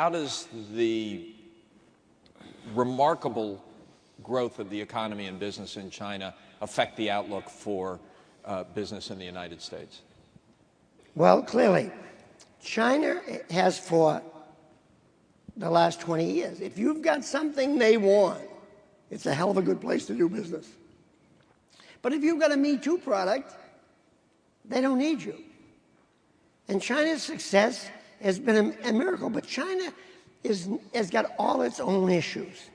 does the remarkable growth of the economy and business in China affect the outlook for business in the United States? Well, clearly, China has for the last 20 years. If you've got something they want, it's a hell of a good place to do business. But if you've got a Me Too product, they don't need you. And China's success has been a miracle, but China has got all its own issues.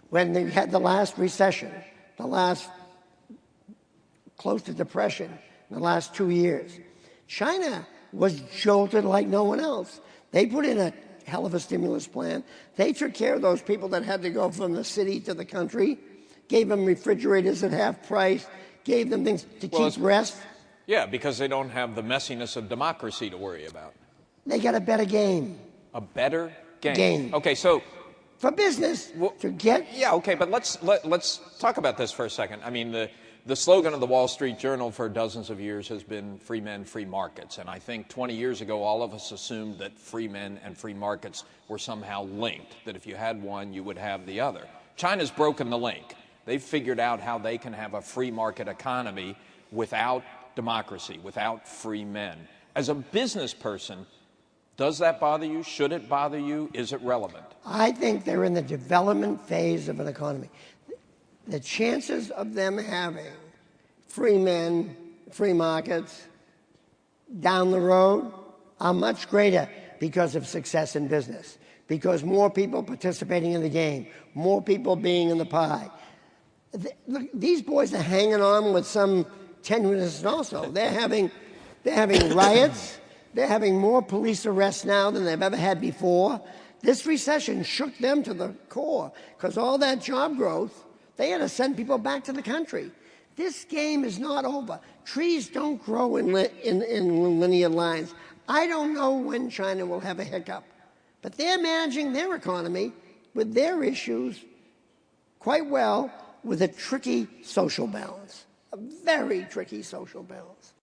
When they had the last recession, the last close to depression, in the last 2 years, China was jolted like no one else. They put in a hell of a stimulus plan. They took care of those people that had to go from the city to the country, gave them refrigerators at half price, gave them things to keep rest. Yeah, because they don't have the messiness of democracy to worry about. They got a better game. A better game? Okay, so... For business, to get... Yeah, okay, but let's talk about this for a second. I mean, the slogan of the Wall Street Journal for dozens of years has been free men, free markets. And I think 20 years ago, all of us assumed that free men and free markets were somehow linked, that if you had one, you would have the other. China's broken the link. They've figured out how they can have a free market economy without democracy, without free men. As a business person, does that bother you? Should it bother you? Is it relevant? I think they're in the development phase of an economy. The chances of them having free men, free markets down the road are much greater because of success in business, because more people participating in the game, more people being in the pie. Look, these boys are hanging on with some tenuousness also. They're having riots. They're having more police arrests now than they've ever had before. This recession shook them to the core because all that job growth, they had to send people back to the country. This game is not over. Trees don't grow in linear lines. I don't know when China will have a hiccup, but they're managing their economy with their issues quite well with a tricky social balance, a very tricky social balance.